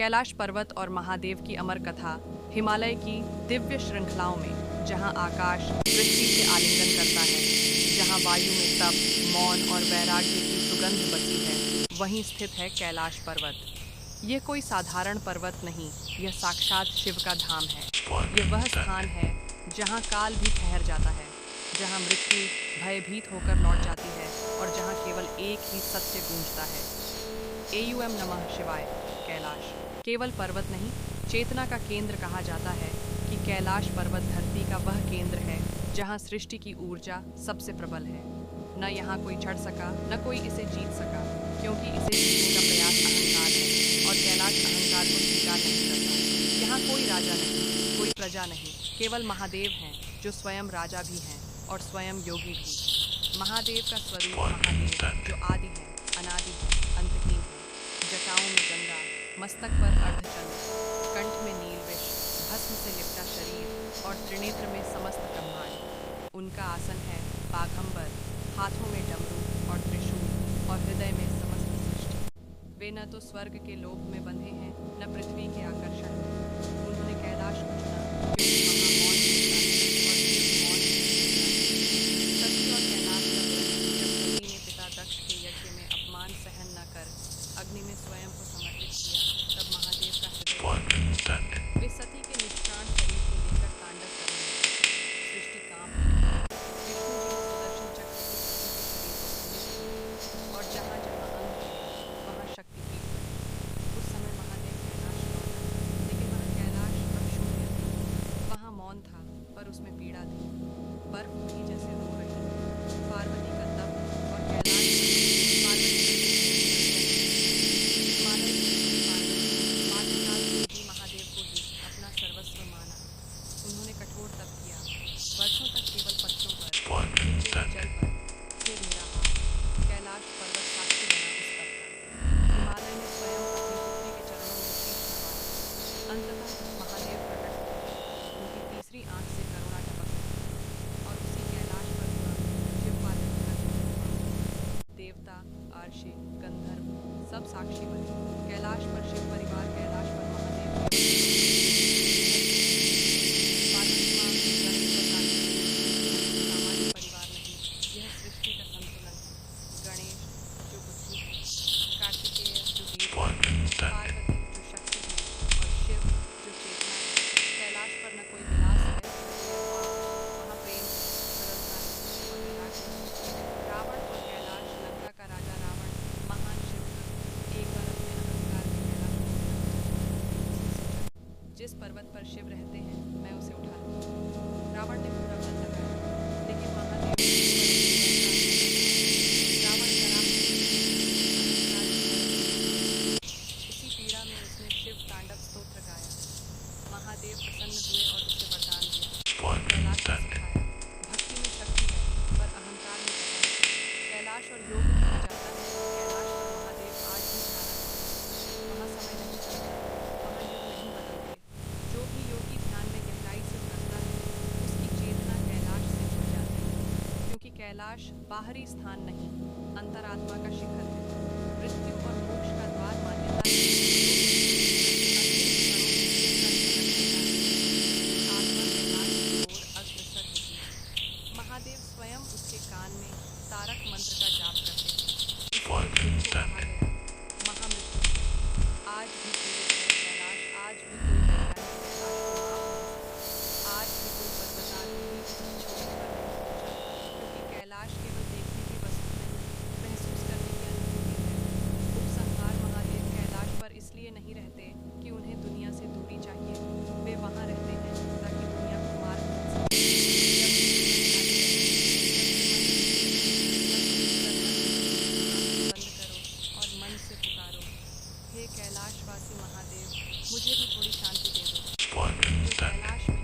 कैलाश पर्वत और महादेव की अमर कथा हिमालय की दिव्य श्रृंखलाओं में, जहां आकाश पृथ्वी से आलिंगन करता है, जहां वायु में तप, मौन और वैराग्य की सुगंध बसी है, वहीं स्थित है कैलाश पर्वत। यह कोई साधारण पर्वत नहीं, यह साक्षात शिव का धाम है। यह वह स्थान है जहां काल भी ठहर जाता है, जहां मृत्यु भयभीत होकर लौट जाती है और जहां केवल एक ही सत्य गूंजता है। एयूएम नमः शिवाय। कैलाश केवल पर्वत नहीं, चेतना का केंद्र कहा जाता है कि कैलाश पर्वत धरती का वह केंद्र है जहां सृष्टि की ऊर्जा सबसे प्रबल है। न यहाँ कोई चढ़ सका, न कोई इसे जीत सका, क्योंकि इसे जीतने का प्रयास अहंकार है और कैलाश अहंकार को स्वीकार नहीं करता। यहाँ कोई राजा नहीं, कोई प्रजा नहीं, केवल महादेव हैं जो स्वयं राजा भी हैं और स्वयं योगी भी। महादेव का स्वरूप महादेव जो आदि है, अनादि है, अंतहीन है। जटाओं में गंगा, मस्तक पर अर्धचंद्र, कंठ में नीलविष, भस्म से लिपटा शरीर और त्रिनेत्र में समस्त ब्रह्मांड। उनका आसन है बाघंबर, हाथों में डमरू और त्रिशूल और हृदय में समस्त सृष्टि। वे न तो स्वर्ग के लोभ में बंधे हैं, न पृथ्वी के आकर्षण में। उन्होंने कैलाश को चुना क्योंकि वहाँ मौन मिलता है और शिव मौन मिलता है। सती और कैलाश का व्रत जब सती ने पिता दक्ष के यज्ञ में अपमान सहन न कर अग्नि में स्वयं को समर्पित किया, तब महादेव का हृदय वे सती के निष्प्राण शरीर को लेकर तांडव करने लगे। सृष्टि कांप उठी। विष्णु जी ने सुदर्शन चक्र से सती के शरीर को खंडित किया और जहाँ जहाँ अंग थे वहाँ शक्तिपीठ बने। उस समय महादेव कैलाश लौटा, लेकिन वहाँ कैलाश अब शून्य था। वहाँ मौन था, पर उसमें पीड़ा थी। बर्फ थी जैसे रो रही। पार्वती का तप और कैलाश पार्वती हिमालय की पार्वती बाल्यकाल से ही महादेव को ही अपना सर्वस्व माना। उन्होंने कठोर तप किया, वर्षों तक केवल पत्थरों पर, केवल जल पर, फिर निराहार। कैलाश पर्वत साक्षी बना उस तप का। हिमालय ने स्वयं अपनी पुत्री के चरणों में शीश नवाया। अंततः महादेव प्रकट हुए। उनकी तीसरी आंख से करुणा टपकती और उसी कैलाश पर हुआ शिव पार्वती का विवाह। देवता, आर्षि, गंधर्व सब साक्षी बने। कैलाश पर शिव परिवार, कैलाश पर महादेव की पार्वती माँ, गणेश और कार्तिकेय। यह सामान्य परिवार नहीं, यह सृष्टि का संतुलन है। गणेश जो बुद्धि है, कार्तिकेय जो वीर है, पार्वती जो शक्ति है और शिव जो चेतना है। कैलाश पर न कोई विलास है, न कोई अभाव। वहाँ प्रेम है, सरलता है और वैराग्य है। रावण और कैलाश, लंका का राजा रावण महान शिव था। एक बार अपने अहंकार में कैलाश को उसने सोचा, जिस पर्वत पर शिव रहते हैं मैं उसे उठा लूँ। रावण ने पूरा बल लगाया, लेकिन महादेव ने रावण डरा। इसी पीड़ा में उसने शिव तांडव स्तोत्र गाया। महादेव प्रसन्न हुए और उसे वरदान दिया। कैलाश को सिखाया, भक्ति में शक्ति है पर अहंकार में पतन। कैलाश और योग कहा जाता है। कैलाश पर महादेव आज भी ध्यान रखते हैं। वहाँ समय नहीं चलता, वहाँ युग नहीं बदलते। जो भी योगी ध्यान में गहराई से उतरता है, उसकी चेतना कैलाश से जुड़ जाती है। क्योंकि कैलाश बाहरी स्थान नहीं, अंतरात्मा का शिखर है। मृत्यु और मोक्ष का द्वार मान्यता है। आत्मा कैलाश की ओर अग्रसर होती है। महादेव स्वयं उसके कान में तारक मंत्र का जाप करते थे। इसलिए शिव को कहा गया महामृत्यु। आज भी पीड़ित है कैलाश, आज भी कोई वैज्ञानिक कैलाश को माप नहीं सका। आज भी कोई पर्वतारोही उसे छोड़कर नहीं पहुंचा, क्योंकि कैलाश केवल देखने की वस्तु नहीं, महसूस करने की अनुभूति है। उपसंहार, महादेव कैलाश पर इसलिए नहीं रहते कि उन्हें दुनिया से दूरी चाहिए। वे वहाँ रहते हैं ताकि दुनिया को मार्ग मिल सके। जब भी बंद करो और मन से पुकारो, हे कैलाशवासी महादेव, मुझे भी थोड़ी शांति दे दो। जो कैलाश में